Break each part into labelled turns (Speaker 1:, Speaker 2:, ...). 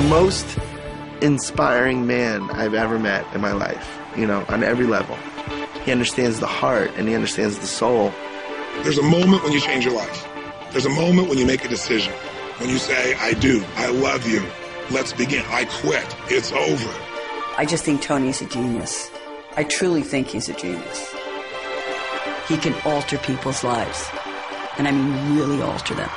Speaker 1: most inspiring man I've ever met in my life, you know, on every level. He understands the heart and he understands the soul.
Speaker 2: There's a moment when you change your life. There's a moment when you make a decision. When you say, I do, I love you, let's begin, I quit, it's over.
Speaker 3: I just think Tony's a genius. I truly think he's a genius. He can alter people's lives. And I mean really alter them.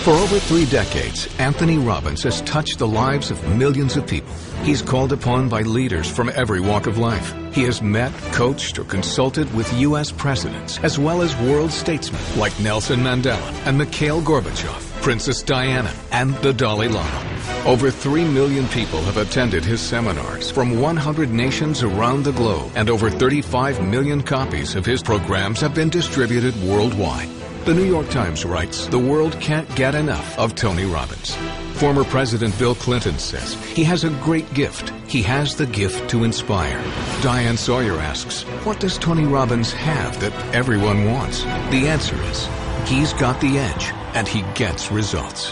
Speaker 4: For over 3 decades, Anthony Robbins has touched the lives of millions of people. He's called upon by leaders from every walk of life. He has met, coached, or consulted with U.S. presidents, as well as world statesmen like Nelson Mandela and Mikhail Gorbachev, Princess Diana, and the Dalai Lama. Over 3 million people have attended his seminars from 100 nations around the globe, and over 35 million copies of his programs have been distributed worldwide. The New York Times writes, the world can't get enough of Tony Robbins. Former President Bill Clinton says he has a great gift. He has the gift to inspire. Diane Sawyer asks, what does Tony Robbins have that everyone wants? The answer is, he's got the edge, and he gets results.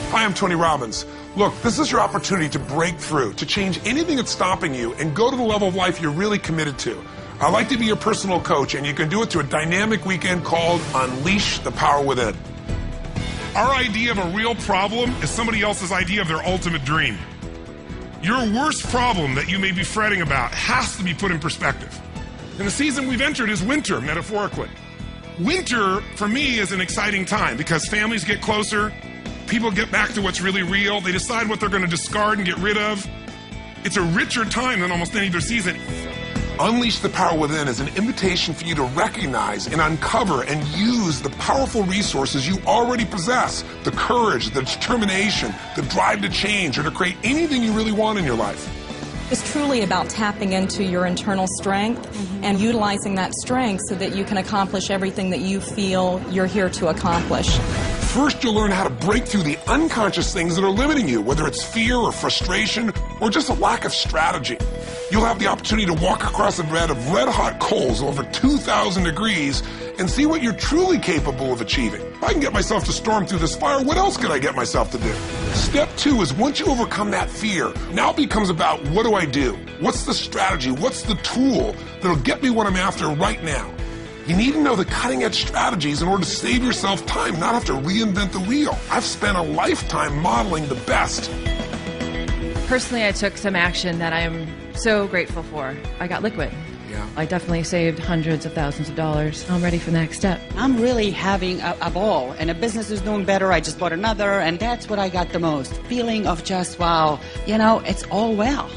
Speaker 2: Hi, I'm Tony Robbins. Look, this is your opportunity to break through, to change anything that's stopping you and go to the level of life you're really committed to. I'd like to be your personal coach, and you can do it through a dynamic weekend called Unleash the Power Within. Our idea of a real problem is somebody else's idea of their ultimate dream. Your worst problem that you may be fretting about has to be put in perspective. And the season we've entered is winter, metaphorically. Winter, for me, is an exciting time because families get closer, people get back to what's really real, they decide what they're going to discard and get rid of. It's a richer time than almost any other season. Unleash the Power Within is an invitation for you to recognize and uncover and use the powerful resources you already possess. The courage, the determination, the drive to change or to create anything you really want in your life.
Speaker 5: It's truly about tapping into your internal strength and utilizing that strength so that you can accomplish everything that you feel you're here to accomplish.
Speaker 2: First, you'll learn how to break through the unconscious things that are limiting you, whether it's fear or frustration or just a lack of strategy. You'll have the opportunity to walk across a bed of red-hot coals over 2,000 degrees and see what you're truly capable of achieving. If I can get myself to storm through this fire, what else could I get myself to do? Step 2 is once you overcome that fear, now it becomes about what do I do? What's the strategy? What's the tool that'll get me what I'm after right now? You need to know the cutting-edge strategies in order to save yourself time, not have to reinvent the wheel. I've spent a lifetime modeling the best.
Speaker 6: Personally, I took some action that I am so grateful for. I got liquid.
Speaker 2: Yeah.
Speaker 6: I definitely saved hundreds of thousands of dollars. I'm ready for the next step.
Speaker 7: I'm really having a ball, and the business is doing better. I just bought another, and that's what I got the most. Feeling of just, wow, you know, it's all well.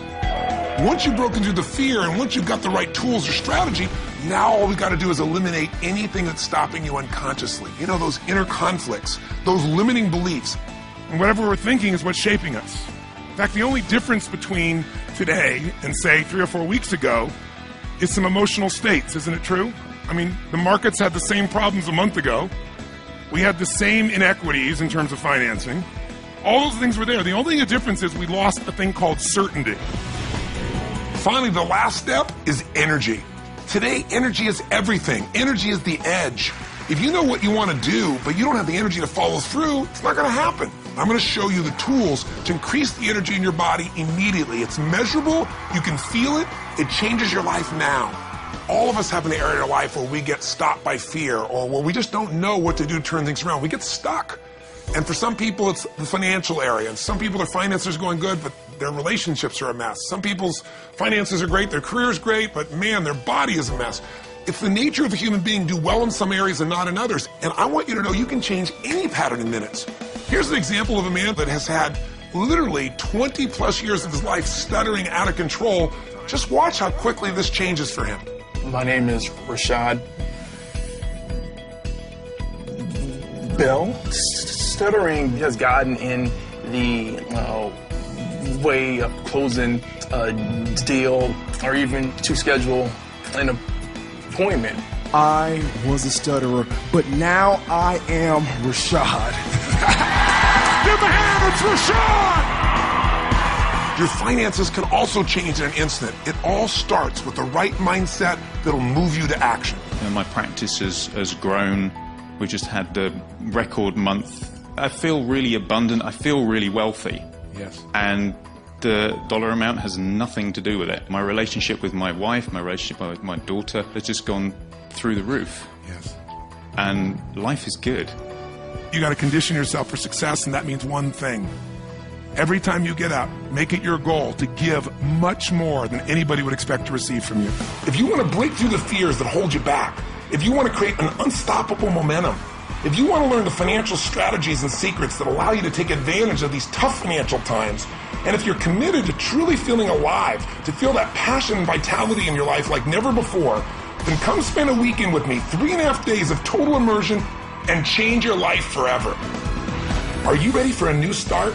Speaker 2: Once you've broken through the fear and once you've got the right tools or strategy, now all we've got to do is eliminate anything that's stopping you unconsciously. You know, those inner conflicts, those limiting beliefs. And whatever we're thinking is what's shaping us. In fact, the only difference between today and, say, 3 or 4 weeks ago is some emotional states, isn't it true? I mean, the markets had the same problems a month ago. We had the same inequities in terms of financing. All those things were there. The only difference is we lost a thing called certainty. Finally, the last step is energy. Today, energy is everything. Energy is the edge. If you know what you want to do, but you don't have the energy to follow through, it's not going to happen. I'm going to show you the tools to increase the energy in your body immediately. It's measurable. You can feel it. It changes your life now. All of us have an area in our life where we get stopped by fear or where we just don't know what to do to turn things around. We get stuck. And for some people, it's the financial area. And some people, their finances are going good, but their relationships are a mess. Some people's finances are great, their career is great, but man, their body is a mess. It's the nature of a human being to do well in some areas and not in others. And I want you to know you can change any pattern in minutes. Here's an example of a man that has had literally 20 plus years of his life stuttering out of control. Just watch how quickly this changes for him.
Speaker 8: My name is Rashad. Bill. Stuttering has gotten in the way of closing a deal or even to schedule an appointment.
Speaker 9: I was a stutterer, but now I am Rashad.
Speaker 2: Give a hand, it's Rashad! Your finances can also change in an instant. It all starts with the right mindset that'll move you to action.
Speaker 10: My practice has grown. We just had the record month. I feel really abundant. I feel really wealthy.
Speaker 2: Yes.
Speaker 10: And the dollar amount has nothing to do with it. My relationship with my wife, my relationship with my daughter has just gone through the roof.
Speaker 2: Yes.
Speaker 10: And life is good.
Speaker 2: You got to condition yourself for success, and that means one thing. Every time you get up, make it your goal to give much more than anybody would expect to receive from you. If you want to break through the fears that hold you back, if you want to create an unstoppable momentum, if you want to learn the financial strategies and secrets that allow you to take advantage of these tough financial times, and if you're committed to truly feeling alive, to feel that passion and vitality in your life like never before, then come spend a weekend with me, 3.5 days of total immersion, and change your life forever. Are you ready for a new start?